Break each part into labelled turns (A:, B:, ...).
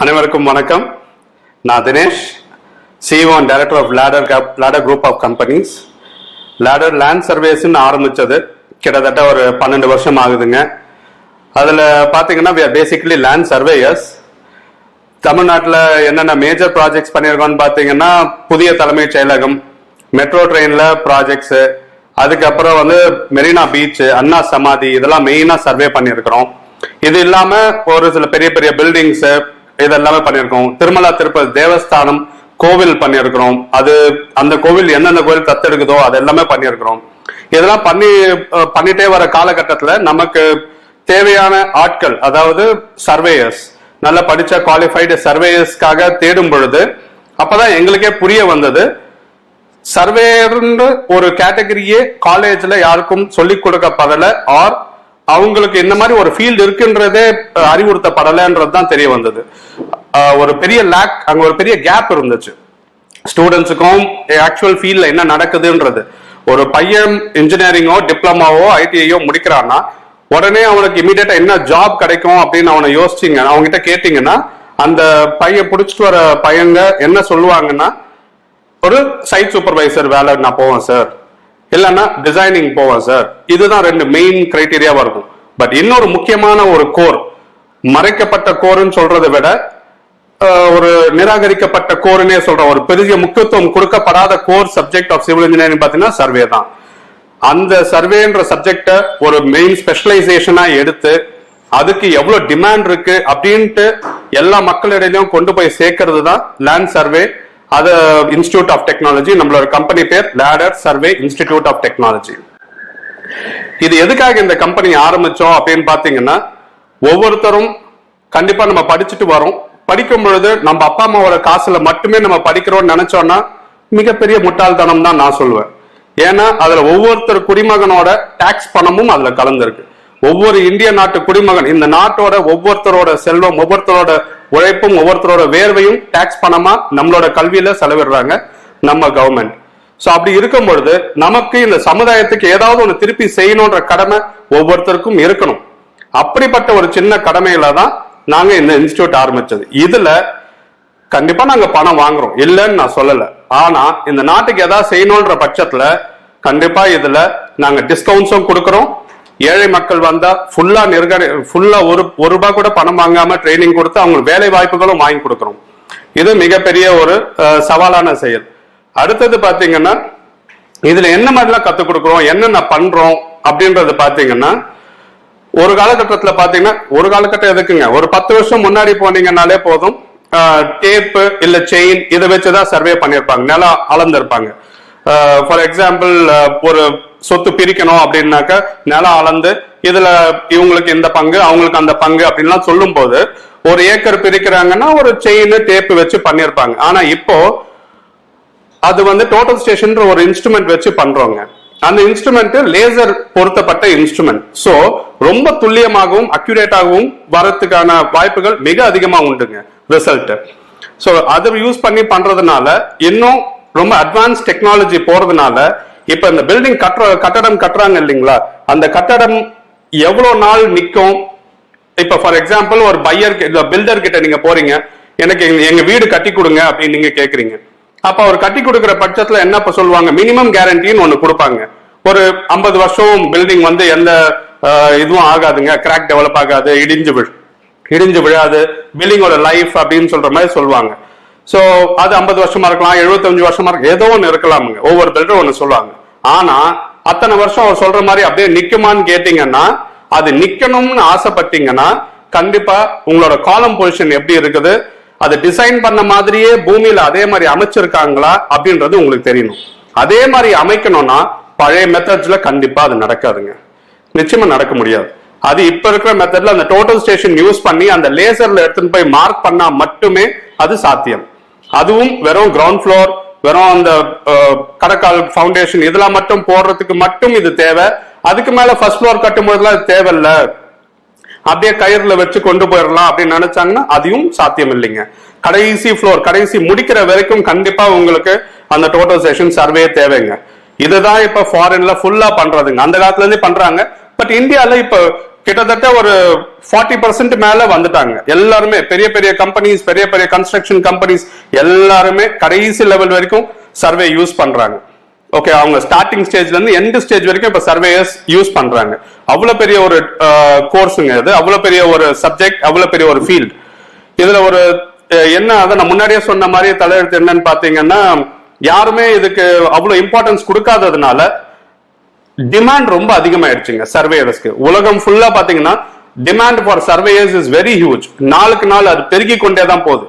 A: அனைவருக்கும் வணக்கம். நான் Dinesh, CEO and Director of Ladder Group of Companies. Ladder Land Surveys ஆரம்பிச்சது கிட்டத்தட்ட ஒரு 12 வருஷம் ஆகுதுங்க. அதில் பார்த்தீங்கன்னா we are basically land surveyors. தமிழ்நாட்டில் என்னென்ன மேஜர் ப்ராஜெக்ட்ஸ் பண்ணியிருக்கோம்னு பார்த்தீங்கன்னா புதிய தலைமைச் செயலகம், மெட்ரோ ட்ரெயினில் ப்ராஜெக்ட்ஸு, அதுக்கப்புறம் மெரினா பீச், அண்ணா சமாதி, இதெல்லாம் மெயினாக சர்வே பண்ணியிருக்கிறோம். இது இல்லாமல் ஒரு சில பெரிய பெரிய பில்டிங்ஸு இதெல்லாமே பண்ணியிருக்கோம். திருமலா திருப்பதி தேவஸ்தானம் கோவில் பண்ணியிருக்கிறோம். அந்த கோவில் எந்தெந்த கோவில் தத்தெடுக்குதோ அது எல்லாமே பண்ணியிருக்கிறோம். இதெல்லாம் பண்ணிட்டே வர காலகட்டத்தில் நமக்கு தேவையான ஆட்கள், அதாவது சர்வேயர்ஸ், நல்லா படிச்ச குவாலிஃபைடு சர்வேயர்ஸ்க்காக தேடும் பொழுது அப்பதான் எங்களுக்கே புரிய வந்தது, சர்வேயர்ன்ற ஒரு கேட்டகரியே காலேஜ்ல யாருக்கும் சொல்லிக் கொடுக்கப்படல, ஆர் அவங்களுக்கு இந்த மாதிரி ஒரு ஃபீல்டு இருக்குன்றதே அறிவுறுத்தப்படலைன்றது தான் தெரிய வந்தது. ஒரு பெரிய லேக், அங்க ஒரு பெரிய கேப் இருந்துச்சு ஸ்டூடெண்ட்ஸுக்கும் ஆக்சுவல் ஃபீல்ட்ல என்ன நடக்குதுன்றது. ஒரு பையன் இன்ஜினியரிங்கோ டிப்ளமாவோ ஐடிஐயோ முடிக்கிறான்னா உடனே அவனுக்கு இமீடியட்டா என்ன ஜாப் கிடைக்கும் அப்படின்னு அவனை யோசிச்சிங்க, அவங்ககிட்ட கேட்டீங்கன்னா அந்த பையன் பிடிச்சிட்டு வர பையங்க என்ன சொல்லுவாங்கன்னா, ஒரு சைட் சூப்பர்வைசர் வேலை நான் போவேன் சார், இல்லைன்னா டிசைனிங் போவேன் சார். இதுதான் ரெண்டு மெயின் கிரைட்டீரியா இருக்கும். பட் இன்னொரு முக்கியமான ஒரு கோர், மறைக்கப்பட்ட கோர்ன்னு சொல்றதை விட ஒரு நிராகரிக்கப்பட்ட கோர்னே சொல்ற ஒரு பெரிய முக்கியத்துவம் கொடுக்கப்படாத core subject of civil engineering பார்த்தீங்கன்னா சர்வே தான். அந்த சர்வேன்ற சப்ஜெக்டை ஒரு மெயின் ஸ்பெஷலைசேஷனா எடுத்து அதுக்கு எவ்வளவு டிமாண்ட் இருக்கு அப்படின்ட்டு எல்லா மக்களிடையிலும் கொண்டு போய் சேர்க்கறது தான் லேண்ட் சர்வே. அது இன்ஸ்டிடியூட் ஆஃப் டெக்னாலஜி, நம்மளோட கம்பெனி பேர் ladder survey institute of technology. இது எதுக்காக இந்த கம்பெனி ஆரம்பிச்சோம் அப்படின்னு பாத்தீங்கன்னா, ஒவ்வொருத்தரும் கண்டிப்பா நம்ம படிச்சுட்டு வரோம். படிக்கும் பொழுது நம்ம அப்பா அம்மாவோட காசுல மட்டுமே நம்ம படிக்கிறோம்னு நினைச்சோம்னா மிகப்பெரிய முட்டாள்தனம் தான் நான் சொல்லுவேன். ஏன்னா அதுல ஒவ்வொருத்தர் குடிமகனோட டாக்ஸ் பணமும் அதுல கலந்துருக்கு. ஒவ்வொரு இந்திய நாட்டு குடிமகன், இந்த நாட்டோட ஒவ்வொருத்தரோட செல்வம், ஒவ்வொருத்தரோட உழைப்பும், ஒவ்வொருத்தரோட வேர்வையும் டாக்ஸ் பணமா நம்மளோட கல்வியில செலவிடுறாங்க நம்ம கவர்மெண்ட். சோ அப்படி இருக்கும் பொழுது நமக்கு இந்த சமுதாயத்துக்கு ஏதாவது ஒண்ணு திருப்பி செய்யணும்ன்ற கடமை ஒவ்வொருத்தருக்கும் இருக்கணும். அப்படிப்பட்ட ஒரு சின்ன கடமையில தான் நாங்க இந்த இன்ஸ்டிடியூட் ஆரம்பிச்சது. இதுல கண்டிப்பா நாங்க பணம் வாங்குறோம், இல்லைன்னு நான் சொல்லல. ஆனா இந்த நாட்டுக்கு ஏதாவது செய்யணும்ன்ற பட்சத்துல கண்டிப்பா இதுல நாங்க டிஸ்கவுண்ட்ஸும் கொடுக்கறோம். ஏழை மக்கள் வந்தா ஃபுல்லா ஒரு ரூபாய் கூட பணம் வாங்காம ட்ரைனிங் கொடுத்து அவங்களுக்கு வேலை வாய்ப்புகளும் வாங்கி கொடுக்கறோம். இது மிகப்பெரிய ஒரு சவாலான செயல். அடுத்தது பாத்தீங்கன்னா இதுல என்ன மாதிரிலாம் கத்துக் கொடுக்குறோம், என்னென்ன பண்றோம் அப்படின்றது பாத்தீங்கன்னா, ஒரு காலகட்டத்தில் பாத்தீங்கன்னா, ஒரு காலகட்டம் எதுக்குங்க, ஒரு 10 வருஷம் முன்னாடி போனீங்கன்னாலே போதும், டேப்பு இல்ல செயின் இதை வச்சுதான் சர்வே பண்ணிருப்பாங்க, நிலம் அளந்திருப்பாங்க. ஃபார் எக்ஸாம்பிள் ஒரு சொத்து பிரிக்கணும் அப்படின்னாக்க நிலம் அளந்து இதுல இவங்களுக்கு இந்த பங்கு அவங்களுக்கு அந்த பங்கு அப்படின்லாம் சொல்லும் போது ஒரு ஏக்கர் பிரிக்கிறாங்கன்னா ஒரு செயின் டேப்பு வச்சு பண்ணிருப்பாங்க. ஆனா இப்போ அது டோட்டல் ஸ்டேஷன் ஒரு இன்ஸ்ட்ருமெண்ட் வச்சு பண்றோங்க. அந்த இன்ஸ்ட்ருமெண்ட் லேசர் பொருத்தப்பட்ட இன்ஸ்ட்ருமெண்ட். சோ ரொம்ப துல்லியமாகவும் அக்யூரேட்டாகவும் வரதுக்கான வாய்ப்புகள் மிக அதிகமா உண்டுங்க ரிசல்ட். சோ அதை யூஸ் பண்ணி பண்றதுனால இன்னும் ரொம்ப அட்வான்ஸ் டெக்னாலஜி போறதுனால இப்ப இந்த பில்டிங் கட்டடம் கட்டுறாங்க இல்லைங்களா, அந்த கட்டடம் எவ்வளவு நாள் நிற்கும். இப்ப ஃபார் எக்ஸாம்பிள் ஒரு பில்டர் கிட்ட நீங்க போறீங்க, எனக்கு எங்க வீடு கட்டி கொடுங்க அப்படின்னு நீங்க கேக்குறீங்க. அப்ப அவர் கட்டி கொடுக்கிற பட்சத்துல என்ன சொல்லுவாங்க, மினிமம் கேரண்டின்னு ஒண்ணு கொடுப்பாங்க. ஒரு 50 வருஷம் பில்டிங் எந்த இதுவும் ஆகாதுங்க, கிராக் டெவலப் ஆகாது, இடிஞ்சு விழாது, பில்டிங்கோட லைஃப் அப்படின்னு சொல்ற மாதிரி சொல்லுவாங்க. சோ அது 50 வருஷமா இருக்கலாம், 75 வருஷமா இருக்கலாம், ஏதோ ஒண்ணு இருக்கலாமுங்க, ஒவ்வொரு பில்டரும் ஒண்ணு சொல்லுவாங்க. ஆனா அத்தனை வருஷம் அவர் சொல்ற மாதிரி அப்படியே நிக்குமான்னு கேட்டீங்கன்னா, அது நிக்கணும்னு ஆசைப்பட்டீங்கன்னா கண்டிப்பா உங்களோட காலம் பொசிஷன் எப்படி இருக்குது, அது டிசைன் பண்ண மாதிரியே பூமியில அதே மாதிரி அமைச்சிருக்காங்களா அப்படின்றது உங்களுக்கு தெரியணும். அதே மாதிரி அமைக்கணும்னா பழைய மெத்தட்ஸ்ல கண்டிப்பா அது நடக்காதுங்க, நிச்சயமா நடக்க முடியாது. அது இப்ப இருக்கிற மெத்தட்ல அந்த டோட்டல் ஸ்டேஷன் யூஸ் பண்ணி அந்த லேசர்ல எடுத்துன்னு போய் மார்க் பண்ணா மட்டுமே அது சாத்தியம். அதுவும் வெறும் கிரவுண்ட் ஃப்ளோர், வெறும் அந்த கடக்கால் ஃபவுண்டேஷன் இதெல்லாம் மட்டும் போடுறதுக்கு மட்டும் இது தேவை. அதுக்கு மேல ஃபர்ஸ்ட் ஃப்ளோர் கட்டும் போதெல்லாம் இது தேவையில்ல, அப்படியே கயிறுல வச்சு கொண்டு போயிடலாம் அப்படின்னு நினைச்சாங்கன்னா அதையும் சாத்தியம் இல்லைங்க. கடைசி ஃப்ளோர், கடைசி முடிக்கிற வரைக்கும் கண்டிப்பா உங்களுக்கு அந்த டோட்டல் ஸ்டேஷன் சர்வே தேவைங்க. இதுதான் இப்ப ஃபாரின்ல ஃபுல்லா பண்றதுங்க, அந்த காலத்துல இருந்தே பண்றாங்க. பட் இந்தியால இப்ப கிட்டத்தட்ட ஒரு 40% மேல வந்துட்டாங்க. எல்லாருமே பெரிய பெரிய கம்பெனிஸ், பெரிய பெரிய கன்ஸ்ட்ரக்ஷன் கம்பெனிஸ் எல்லாருமே கடைசி லெவல் வரைக்கும் சர்வே யூஸ் பண்றாங்க. ஓகே, அவங்க ஸ்டார்டிங் ஸ்டேஜ்ல இருந்து எண்ட் ஸ்டேஜ் வரைக்கும் இப்ப சர்வேயர்ஸ் யூஸ் பண்றாங்க. அவ்வளவு பெரிய ஒரு கோர்ஸுங்க இது, அவ்வளவு பெரிய ஒரு சப்ஜெக்ட், அவ்வளவு பெரிய ஒரு ஃபீல்ட். இதுல ஒரு என்ன, அதை நான் முன்னாடியே சொன்ன மாதிரி தலையெழுத்து என்னன்னு பாத்தீங்கன்னா, யாருமே இதுக்கு அவ்வளவு இம்பார்ட்டன்ஸ் கொடுக்காததுனால டிமாண்ட் ரொம்ப அதிகமாயிடுச்சுங்க சர்வேயர்ஸ்க்கு. உலகம் ஃபுல்லா பாத்தீங்கன்னா demand for surveyors is very huge. நாளுக்கு நாள் அது பெருகி கொண்டே தான் போகுது.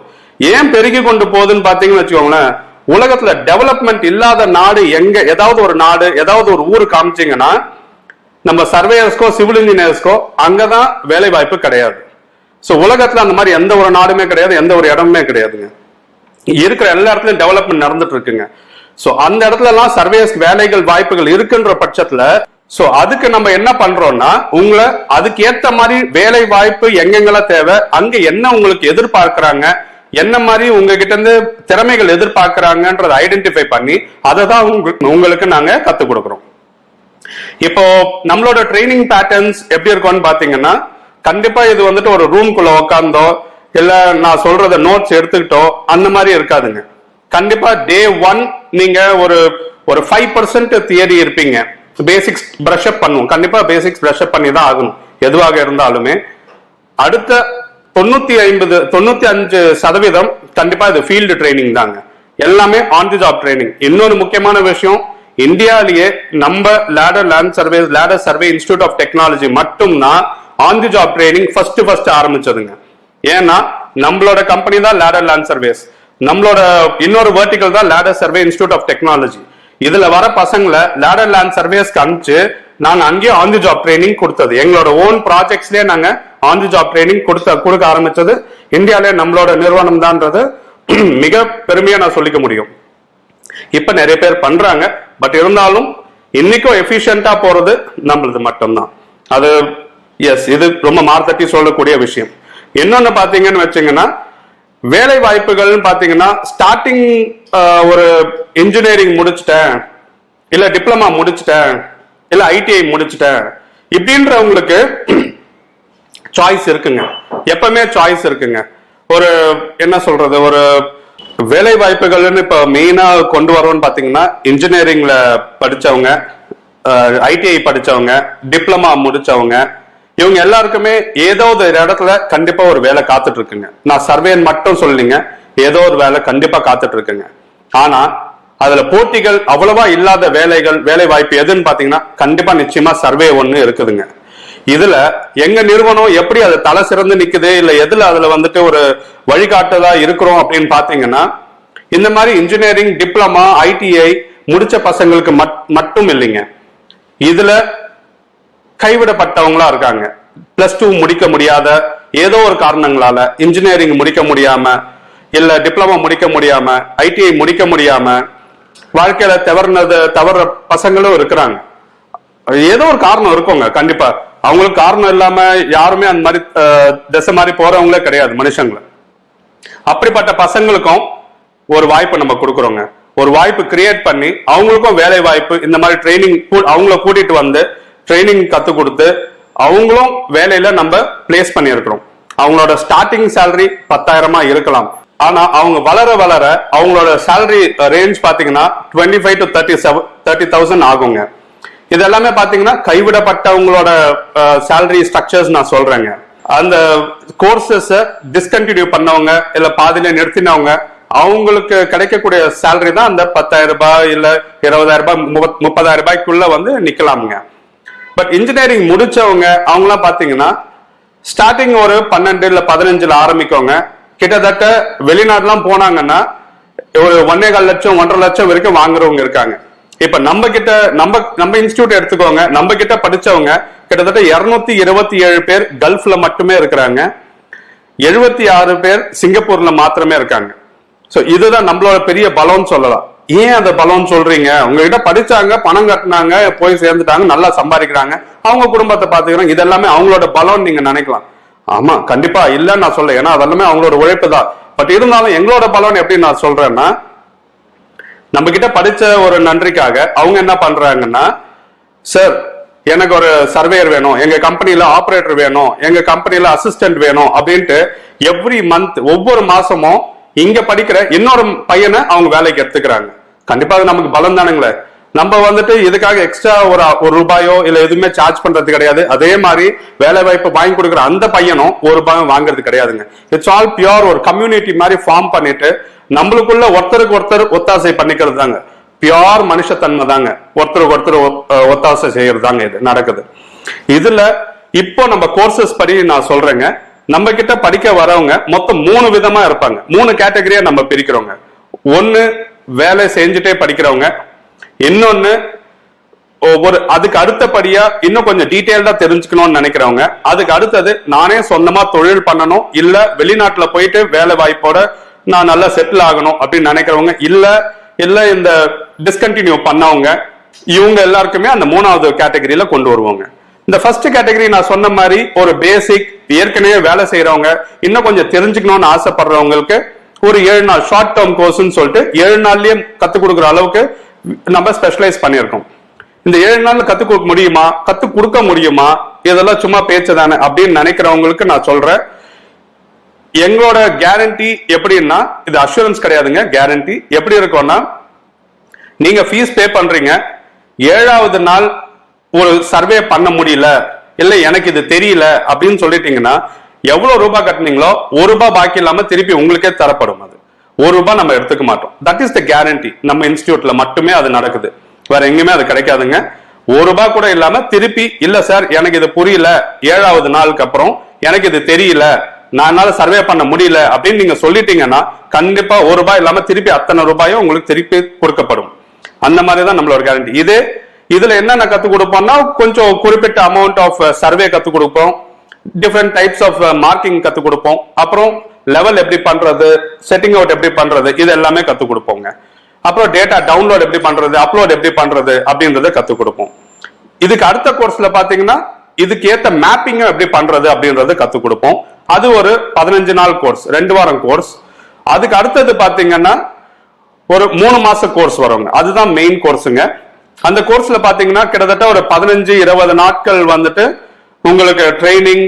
A: ஏன் பெருகி கொண்டு போகுதுன்னு பாத்தீங்கன்னு வச்சுக்கோங்களேன், உலகத்துல டெவலப்மெண்ட் இல்லாத நாடு எங்க, ஏதாவது ஒரு நாடு, ஏதாவது ஒரு ஊரு காமிச்சிங்கன்னா நம்ம சர்வேயர்ஸ்க்கோ சிவில் இன்ஜினியர்ஸ்க்கோ அங்கதான் வேலை வாய்ப்பு கிடையாது. சோ உலகத்துல அந்த மாதிரி எந்த ஒரு நாடுமே கிடையாது, எந்த ஒரு இடமுமே கிடையாதுங்க. இருக்கிற எல்லா இடத்துலயும் டெவலப்மெண்ட் நடந்துட்டு இருக்குங்க. சோ அந்த இடத்துல எல்லாம் சர்வேயர்ஸ் வேலைகள் வாய்ப்புகள் இருக்குன்ற பட்சத்துல சோ அதுக்கு நம்ம என்ன பண்றோம்னா, உங்களை அதுக்கு ஏத்த மாதிரி வேலை வாய்ப்பு எங்கெங்கெல்லாம் தேவை, அங்க என்ன உங்களுக்கு எதிர்பார்க்கிறாங்க, என்ன மாதிரி உங்ககிட்ட இருந்து திறமைகள் எதிர்பார்க்கிறாங்கன்றதை ஐடென்டிஃபை பண்ணி அதை தான் உங்களுக்கு நாங்க கத்துக் கொடுக்கிறோம். இப்போ நம்மளோட ட்ரைனிங் பேட்டர்ன்ஸ் எப்படி இருக்கும்னு பாத்தீங்கன்னா, கண்டிப்பா இது வந்துட்டு ஒரு ரூம்குள்ள உட்கார்ந்தோ இல்ல நான் சொல்றத நோட்ஸ் எடுத்துக்கிட்டோ அந்த மாதிரி இருக்காதுங்க. கண்டிப்பா டே 1 நீங்க ஒரு 5% தியரி இருப்பீங்க. பேசிக்ஸ் பிரஷ் அப் பண்ணுவோம், கண்டிப்பா பேசிக்ஸ் பிரஷ் அப் பண்ணி தான் ஆகணும் எதுவாக இருந்தாலுமே. அடுத்த 95% கண்டிப்பா இது ஃபீல்டு ட்ரைனிங் தாங்க, எல்லாமே ஆன் தி ஜாப் ட்ரைனிங். இன்னொரு முக்கியமான விஷயம், இந்தியாலேயே நம்ம leader survey institute of technology மட்டும்தான் on the job training first ஆரம்பிச்சதுங்க. ஏன்னா நம்மளோட கம்பெனி தான் லேடர் லேண்ட் சர்வேஸ், நம்மளோட இன்னொரு வெர்டிகல் தான் ladder survey institute of technology. இதுல வர பசங்களை லேடர் லேண்ட் சர்வேஸ்க்கு அனுப்பிச்சு நாங்க அங்கேயே ஆன் தி ஜாப் ட்ரைனிங் கொடுத்தது. எங்களோட ஓன் ப்ராஜெக்ட்ஸ்லயே நாங்க ஆன் தி ஜாப் ட்ரைனிங் கொடுக்க ஆரம்பிச்சது இந்தியாவிலே நம்மளோட நிறுவனம் தான்ன்றது மிக பெருமையா நான் சொல்லிக்க முடியும். இப்ப நிறைய பேர் பண்றாங்க, பட் இருந்தாலும் இன்னைக்கும் எஃபிஷியன்டா போறது நம்மளது மட்டும்தான். அது எஸ், இது ரொம்ப மார்த்தட்டி சொல்லக்கூடிய விஷயம். இன்னொன்னு பாத்தீங்கன்னு வச்சீங்கன்னா, வேலை வாய்ப்புகள் பாத்தீங்கன்னா ஸ்டார்டிங் ஒரு இன்ஜினியரிங் முடிச்சுட்டேன், இல்ல டிப்ளமா முடிச்சுட்டேன், இல்ல ஐடிஐ முடிச்சுட்டேன் இப்படின்றவங்களுக்கு சாய்ஸ் இருக்குங்க. எப்பவுமே சாய்ஸ் இருக்குங்க. ஒரு என்ன சொல்றது, ஒரு வேலை வாய்ப்புகள்னு இப்ப மெயினா கொண்டு வரோம்னு பாத்தீங்கன்னா, இன்ஜினியரிங்ல படிச்சவங்க, ஐடிஐ படிச்சவங்க, டிப்ளமா முடிச்சவங்க, இவங்க எல்லாருக்குமே ஏதோ ஒரு இடத்துல கண்டிப்பா ஒரு வேலை காத்துட்டு இருக்குங்க. நான் சர்வேன்னு மட்டும் சொல்லிங்க, ஏதோ ஒரு வேலை கண்டிப்பா காத்துட்டு இருக்குங்க. ஆனா அதுல போட்டிகள் அவ்வளவா இல்லாத வேலை வாய்ப்பு எதுன்னு பாத்தீங்கன்னா, கண்டிப்பா நிச்சயமா சர்வே ஒண்ணு இருக்குதுங்க. இதுல எங்க நிறுவனம் எப்படி அது தலை சிறந்து நிக்குது, இல்ல எதுல அதுல வந்துட்டு ஒரு வழிகாட்டுதா இருக்கிறோம் அப்படின்னு பாத்தீங்கன்னா, இந்த மாதிரி இன்ஜினியரிங், டிப்ளமா, ஐடிஐ முடிச்ச பசங்களுக்கு மட்டும் இல்லைங்க. இதுல கைவிடப்பட்டவங்களா இருக்காங்க. +2 முடிக்க முடியாத ஏதோ ஒரு காரணங்களால இன்ஜினியரிங் முடிக்க முடியாம, இல்ல டிப்ளமா முடிக்க முடியாம, ஐடிஐ முடிக்க முடியாம வாழ்க்கையில தவற பசங்களும் இருக்கிறாங்க. ஏதோ ஒரு காரணம் இருக்குங்க கண்டிப்பா. அவங்களுக்கு காரணம் இல்லாம யாருமே அந்த மாதிரி திசை மாதிரி போறவங்களே கிடையாது மனுஷங்களை. அப்படிப்பட்ட பசங்களுக்கும் ஒரு வாய்ப்பு நம்ம கொடுக்குறோங்க. ஒரு வாய்ப்பு கிரியேட் பண்ணி அவங்களுக்கும் வேலை வாய்ப்பு, இந்த மாதிரி ட்ரைனிங் அவங்கள கூட்டிட்டு வந்து ட்ரைனிங் கத்து கொடுத்து அவங்களும் வேலையில நம்ம பிளேஸ் பண்ணி இருக்கிறோம். அவங்களோட ஸ்டார்டிங் சேலரி 10,000 இருக்கலாம். ஆனா அவங்க வளர வளர அவங்களோட சேலரி ரேஞ்ச் பாத்தீங்கன்னா 25 to 30,000 ஆகுங்க. இது எல்லாமே பாத்தீங்கன்னா கைவிடப்பட்டவங்களோட சேலரி ஸ்ட்ரக்சர்ஸ் நான் சொல்றேங்க. அந்த கோர்சஸ் டிஸ்கண்டினியூ பண்ணவங்க, இல்ல பாதியில நிறுத்தினவங்க, அவங்களுக்கு கிடைக்கக்கூடிய சேலரி தான் அந்த 10,000 ரூபாய், இல்ல 20,000 ரூபாய், 30,000 ரூபாய்க்குள்ள வந்து நிக்கலாமுங்க. பட் இன்ஜினியரிங் முடிச்சவங்க அவங்களாம் பாத்தீங்கன்னா ஸ்டார்டிங் ஒரு 12 இல்ல 15 ஆரம்பிக்கோங்க. கிட்டத்தட்ட வெளிநாடுலாம் போனாங்கன்னா ஒரு 1.25 லட்சம் 1.5 லட்சம் வரைக்கும் வாங்குறவங்க இருக்காங்க. இப்ப நம்ம இன்ஸ்டிடியூட் எடுத்துக்கோங்க, நம்ம கிட்ட படிச்சவங்க கிட்டத்தட்ட 227 பேர் கல்ஃப்ல மட்டுமே இருக்கிறாங்க, 76 பேர் சிங்கப்பூர்ல மாத்திரமே இருக்காங்க. சோ இதுதான் நம்மளோட பெரிய பலம்னு சொல்லலாம். ஏன் அந்த பலம்னு சொல்றீங்க? உங்ககிட்ட படிச்சாங்க, பணம் கட்டினாங்க, போய் சேர்ந்துட்டாங்க, நல்லா சம்பாதிக்கிறாங்க, அவங்க குடும்பத்தை பாத்துக்கிறாங்க, இதெல்லாமே அவங்களோட பலம் நீங்க நினைக்கலாம். ஆமா, கண்டிப்பா இல்லன்னு நான் சொல்ல, ஏன்னா அதெல்லாமே அவங்களோட உழைப்பு தான். பட் இருந்தாலும் எங்களோட பலம் எப்படி நான் சொல்றேன்னா, நம்ம கிட்ட படிச்ச ஒரு நன்றிக்காக அவங்க என்ன பண்றாங்கன்னா, சார் எனக்கு ஒரு சர்வேயர் வேணும், எங்க கம்பெனில ஆபரேட்டர் வேணும், எங்க கம்பெனில அசிஸ்டன்ட் வேணும் அப்படின்ட்டு எவ்ரி மந்த் ஒவ்வொரு மாசமும் இங்க படிக்கிற இன்னொரு பையனை அவங்க வேலைக்கு எடுத்துக்கிறாங்க. கண்டிப்பா அது நமக்கு பலம் தானுங்களே. நம்ம வந்துட்டு இதுக்காக எக்ஸ்ட்ரா ஒரு ரூபாயோ இல்ல எதுவுமே சார்ஜ் பண்றது கிடையாது. அதே மாதிரி வேலை வாய்ப்பு வாங்கி கொடுக்குற அந்த பையனும் ஒரு ரூபாயும் வாங்குறது கிடையாதுங்க. இட்ஸ் ஆல் பியூர் ஒரு கம்யூனிட்டி மாதிரி ஃபார்ம் பண்ணிட்டு நம்மளுக்குள்ள ஒருத்தருக்கு ஒருத்தர் ஒத்தாசை பண்ணிக்கிறது தாங்க. பியூர் மனுஷத்தன்மை தாங்க. ஒருத்தருக்கு ஒருத்தர் ஒத்தாசை செய்யறது தாங்க இது நடக்குது. இதுல இப்போ நம்ம கோர்சஸ் படி நான் சொல்றேங்க. நம்ம கிட்ட படிக்க வரவங்க மொத்தம் 3 விதமா இருப்பாங்க. 3 கேட்டகரியா நம்ம பிரிக்கிறோங்க. ஒன்னு வேலை செஞ்சுட்டே படிக்கிறவங்க, இன்னொன்னு அதுக்கு அடுத்தபடியா இன்னும் கொஞ்சம் டீடைல்டா தெரிஞ்சுக்கணும்னு நினைக்கிறவங்க, அதுக்கு அடுத்தது நானே சொந்தமா தொழில் பண்ணணும் இல்ல வெளிநாட்டுல போயிட்டு வேலை வாய்ப்போட நான் நல்லா செட்டில் ஆகணும் அப்படின்னு நினைக்கிறவங்க, இல்ல இந்த டிஸ்கண்டினியூ பண்ணவங்க, இவங்க எல்லாருக்குமே அந்த 3வது கேட்டகரியில கொண்டு வருவாங்க. இந்த ஃபர்ஸ்ட் கேட்டகரி நான் சொன்ன மாதிரி ஒரு பேசிக் ஏற்கனவே வேலை செய்யறவங்க இன்னும் கொஞ்சம் தெரிஞ்சுக்கணும்னு ஆசைப்படுறவங்களுக்கு ஒரு 7 நாள் ஷார்ட் டேர்ம் கோர்ஸ்ன்னு சொல்லிட்டு 7 நாள்லயே கத்துக் கொடுக்குற அளவுக்கு நம்ம ஸ்பெஷலைஸ் பண்ணியிருக்கோம். இந்த 7 நாள்ல கத்துக் கொடுக்க முடியுமா, இதெல்லாம் சும்மா பேச்சு தானே அப்படின்னு நினைக்கிறவங்களுக்கு நான் சொல்றேன், எங்களோட கேரண்டி எப்படின்னா, இது அஷூரன்ஸ் கிடையாதுங்க, கேரண்டி எப்படி இருக்கும்னா, நீங்க ஃபீஸ் பே பண்றீங்க, 7வது நாள் ஒரு சர்வே பண்ண முடியல இல்ல எனக்கு இது தெரியல அப்படின்னு சொல்லிட்டீங்கன்னா எவ்வளவு ரூபாய் கட்டினீங்களோ 1 ரூபாய் பாக்கி இல்லாம திருப்பி உங்களுக்கே தரப்படும். அது 1 ரூபாய் நம்ம எடுத்துக்க மாட்டோம். That is the guarantee. நம்ம இன்ஸ்டிடியூட்ல மட்டுமே அது நடக்குது, வேற எங்கேயுமே அது கிடைக்காதுங்க. 1 ரூபாய் கூட இல்லாம திருப்பி இல்ல சார் எனக்கு இது புரியல, 7வது நாளுக்கு அப்புறம் எனக்கு இது தெரியல, நான் சர்வே பண்ண முடியல அப்படின்னு நீங்க சொல்லிட்டீங்கன்னா கண்டிப்பா 1 ரூபாய் இல்லாம திருப்பி அத்தனை ரூபாயும் உங்களுக்கு திருப்பி கொடுக்கப்படும். அந்த மாதிரிதான் நம்மளோட கேரண்டி. இதுல என்னென்ன கத்துக் கொடுப்போம்னா, கொஞ்சம் குறிப்பிட்ட அமௌண்ட் ஆஃப் சர்வே கத்துக் கொடுப்போம், டிஃபரெண்ட் டைப்ஸ் ஆஃப் மார்க்கிங் கத்துக் கொடுப்போம், அப்புறம் லெவல் எப்படி பண்றது, செட்டிங் அவுட் எப்படி பண்றது, இது எல்லாமே கத்துக் கொடுப்போங்க. அப்புறம் டேட்டா டவுன்லோட் எப்படி பண்றது, அப்லோட் எப்படி பண்றது அப்படின்றத கத்துக் கொடுப்போம். இதுக்கு அடுத்த கோர்ஸ்ல பாத்தீங்கன்னா இதுக்கு ஏத்த மேப்பிங் எப்படி பண்றது அப்படின்றத கத்துக் கொடுப்போம். அது ஒரு 15 நாள் கோர்ஸ், 2 வாரம் கோர்ஸ். அதுக்கு அடுத்தது பாத்தீங்கன்னா ஒரு 3 மாச கோர்ஸ் வருங்க. அதுதான் மெயின் கோர்ஸுங்க. அந்த கோர்ஸ்ல பாத்தீங்கன்னா கிட்டத்தட்ட ஒரு 15-20 நாட்கள் வந்துட்டு உங்களுக்கு ட்ரைனிங்,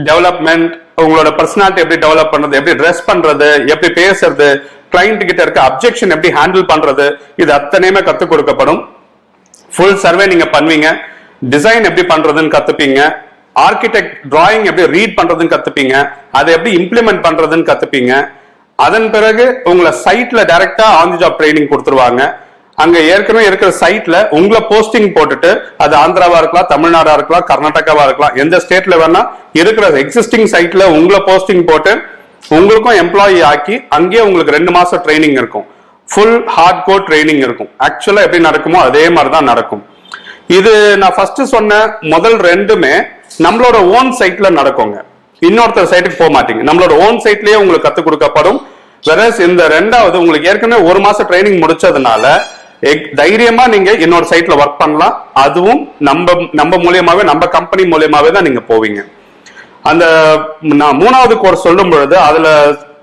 A: டெவலப்மெண்ட், உங்களோட பர்சனாலிட்டி எப்படி டெவலப் பண்றது, எப்படி ட்ரெஸ் பண்றது, எப்படி பேசுறது, கிளைண்ட் கிட்ட இருக்க அப்ஜெக்ஷன் எப்படி ஹேண்டில் பண்றது, இது அத்தனையுமே கத்துக் கொடுக்கப்படும். ஃபுல் சர்வே நீங்க பண்ணுவீங்க, டிசைன் எப்படி பண்றதுன்னு கத்துப்பீங்க, ஆர்கிடெக்ட் டிராயிங் எப்படி ரீட் பண்றதுன்னு கத்துப்பீங்க, அதை எப்படி இம்ப்ளிமெண்ட் பண்றதுன்னு கத்துப்பீங்க. அதன் பிறகு உங்களை சைட்ல டைரக்டா ஆன் தி ஜாப் ட்ரைனிங் கொடுத்துருவாங்க. அங்க ஏற்கனவே இருக்கிற சைட்ல உங்களை போஸ்டிங் போட்டுட்டு, அது ஆந்திராவா இருக்கலாம், தமிழ்நாடா இருக்கலாம், கர்நாடகாவா இருக்கலாம், எந்த ஸ்டேட்ல வேணா இருக்கிற எக்ஸிஸ்டிங் சைட்ல உங்களை போஸ்டிங் போட்டு உங்களுக்கும் எம்ப்ளாயி ஆக்கி அங்கேயே உங்களுக்கு 2 மாசம் ட்ரைனிங் இருக்கும். ஃபுல் ஹார்ட் கோர் ட்ரைனிங் இருக்கும். ஆக்சுவலா எப்படி நடக்குமோ அதே மாதிரிதான் நடக்கும். இது நான் ஃபர்ஸ்ட் சொன்ன முதல் 2மே நம்மளோட ஓன் சைட்ல நடக்குங்க. இன்னொருத்தர் சைட்டுக்கு போக மாட்டீங்க, நம்மளோட ஓன் சைட்லயே உங்களுக்கு கத்துக் கொடுக்கப்படும். இந்த 2வது உங்களுக்கு ஏற்கனவே 1 மாசம் ட்ரைனிங் முடிச்சதுனால தைரியமா நீங்க இன்னொரு சைட்ல ஒர்க் பண்ணலாம். அதுவும் நம்ம மூலியமாவே, நம்ம கம்பெனி மூலியமாவே தான் நீங்க போவீங்க. அந்த 3வது கோர்ஸ் சொல்லும் பொழுது அதுல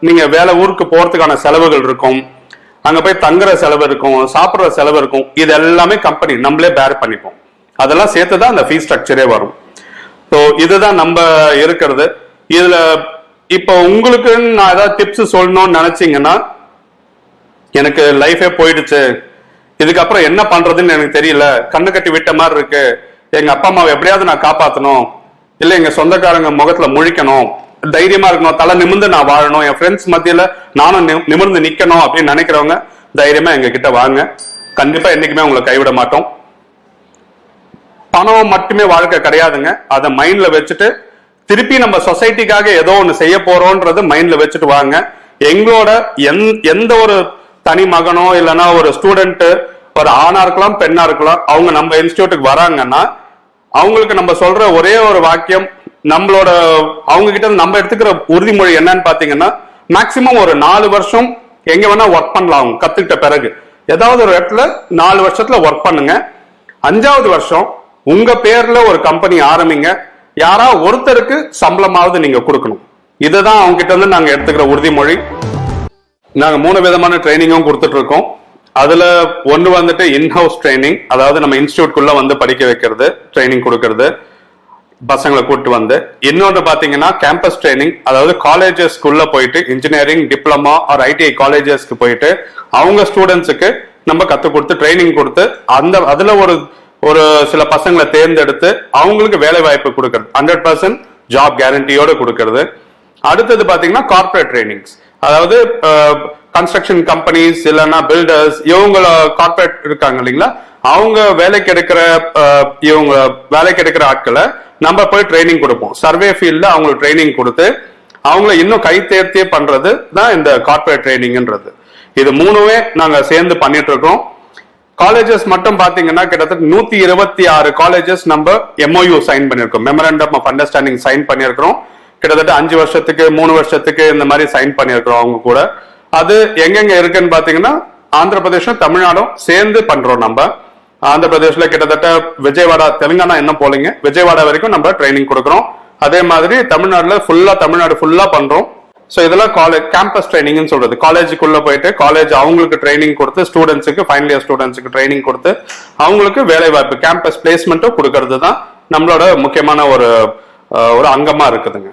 A: நீங்க வேலை ஊருக்கு போறதுக்கான செலவுகள் இருக்கும், அங்க போய் தங்குற செலவு இருக்கும், சாப்பிடுற செலவு இருக்கும். இது எல்லாமே கம்பெனி நம்மளே பேர் பண்ணிப்போம். அதெல்லாம் சேர்த்துதான் அந்த ஃபீஸ் ஸ்ட்ரக்சரே வரும். ஸோ இதுதான் நம்ம இருக்கிறது. இதுல இப்போ உங்களுக்கு நான் ஏதாவது டிப்ஸ் சொல்லணும்னு நினைச்சீங்கன்னா, எனக்கு லைஃபே போயிடுச்சு, இதுக்கப்புறம் என்ன பண்றதுன்னு எனக்கு தெரியல, கண்ணு கட்டி விட்ட மாதிரி இருக்கு, எங்க அப்பா அம்மாவை எப்படியாவது நான் காப்பாற்றணும், இல்ல எங்க சொந்தக்காரங்க முகத்துல முழிக்கணும், தைரியமா இருக்கணும், தலை நிமிர்ந்து நான் வாழணும், என் ஃப்ரெண்ட்ஸ் மத்தியில நானும் நிமிர்ந்து நிக்கணும் அப்படின்னு நினைக்கிறவங்க தைரியமா எங்க கிட்ட வாங்க. கண்டிப்பா என்னைக்குமே உங்களை கைவிட மாட்டோம். பணம் மட்டுமே வாழ்க்கை கிடையாதுங்க. அதை மைண்ட்ல வச்சுட்டு திருப்பி நம்ம சொசைட்டிக்காக ஏதோ ஒண்ணு செய்ய போறோம்ன்றது மைண்ட்ல வச்சுட்டு வாங்க. எங்களோட எந்த ஒரு தனி மகனோ இல்லைன்னா ஒரு ஸ்டூடெண்ட், ஒரு ஆணா இருக்கலாம் பெண்ணா இருக்கலாம், அவங்க நம்ம இன்ஸ்டிடியூட்டுக்கு வராங்கன்னா அவங்களுக்கு நம்ம சொல்ற ஒரே ஒரு வாக்கியம், நம்மளோட அவங்க கிட்ட நம்ம எடுத்துக்கிற உறுதிமொழி என்னன்னு பாத்தீங்கன்னா, மேக்சிமம் ஒரு 4 வருஷம் எங்க வேணா ஒர்க் பண்ணலாம். அவங்க கத்துக்கிட்ட பிறகு ஏதாவது ஒரு இடத்துல 4 வருஷத்துல ஒர்க் பண்ணுங்க. 5வது வருஷம் உங்க பேர்ல ஒரு கம்பெனி ஆரம்பிங்க. யாரா ஒருத்தருக்கு சம்பளமாவது நீங்க கொடுக்கணும். இதுதான் அவங்க கிட்ட இருந்து நாங்க எடுத்துக்கிற உறுதிமொழி. நாங்க 3 விதமான ட்ரைனிங்கும் கொடுத்துட்டு இருக்கோம். அதுல ஒன்று வந்துட்டு இன்ஹவுஸ் ட்ரைனிங், அதாவது நம்ம இன்ஸ்டியூட்குள்ள வந்து படிக்க வைக்கிறது, ட்ரைனிங் கொடுக்கறது பசங்களை கூட்டு வந்து. இன்னொன்று பாத்தீங்கன்னா கேம்பஸ் ட்ரைனிங், அதாவது காலேஜஸ்க்குள்ள போயிட்டு இன்ஜினியரிங், டிப்ளமா ஆர் ஐடிஐ காலேஜஸ்க்கு போயிட்டு அவங்க ஸ்டூடெண்ட்ஸுக்கு நம்ம கற்றுக் கொடுத்து ட்ரைனிங் கொடுத்து அதுல ஒரு சில பசங்களை தேர்ந்தெடுத்து அவங்களுக்கு வேலை வாய்ப்பு கொடுக்கறது, 100% ஜாப் கேரண்டியோட கொடுக்கறது. அடுத்தது பாத்தீங்கன்னா கார்பரேட் ட்ரைனிங்ஸ், அதாவது கன்ஸ்ட்ரக்ஷன் கம்பெனிஸ் இல்லைன்னா பில்டர்ஸ், இவங்கள கார்பரேட் இருக்காங்க இல்லைங்களா, அவங்க வேலைக்கு எடுக்கிற ஆட்களை நம்ம போய் ட்ரைனிங் கொடுப்போம். சர்வே ஃபீல்ட்ல அவங்களுக்கு ட்ரைனிங் கொடுத்து அவங்கள இன்னும் கை தேர்த்தியே பண்றது தான் இந்த கார்பரேட் ட்ரைனிங்ன்றது. இது மூணுமே நாங்க சேர்ந்து பண்ணிட்டு இருக்கோம். காலேஜஸ் மட்டும் பாத்தீங்கன்னா கிட்டத்தட்ட 126 காலேஜஸ் நம்ம MOU சைன் பண்ணிருக்கோம், மெமரண்டம் ஆஃப் அண்டர்ஸ்டாண்டிங் சைன் பண்ணிருக்கிறோம். கிட்டத்தட்ட 5 வருஷத்துக்கு 3 வருஷத்துக்கு இந்த மாதிரி சைன் பண்ணிருக்கிறோம் அவங்க கூட. அது எங்கெங்க இருக்குன்னு பாத்தீங்கன்னா ஆந்திர பிரதேசம், தமிழ்நாடும் சேர்ந்து பண்றோம். நம்ம ஆந்திர பிரதேஷ்ல கிட்டத்தட்ட விஜயவாடா, தெலுங்கானா இன்னும் போலீங்க, விஜயவாடா வரைக்கும் நம்ம ட்ரைனிங் கொடுக்குறோம். அதே மாதிரி தமிழ்நாடு ஃபுல்லா பண்றோம். ஸோ இதெல்லாம் காலேஜ் கேம்பஸ் ட்ரைனிங்னு சொல்றது. காலேஜுக்குள்ள போயிட்டு காலேஜ் அவங்களுக்கு ட்ரைனிங் கொடுத்து ஸ்டூடெண்ட்ஸுக்கு, ஃபைனல் இயர் ஸ்டூடெண்ட்ஸுக்கு ட்ரைனிங் கொடுத்து அவங்களுக்கு வேலை வாய்ப்பு கேம்பஸ் பிளேஸ்மெண்ட்டும் கொடுக்கறது தான் நம்மளோட முக்கியமான ஒரு அங்கமா இருக்குதுங்க.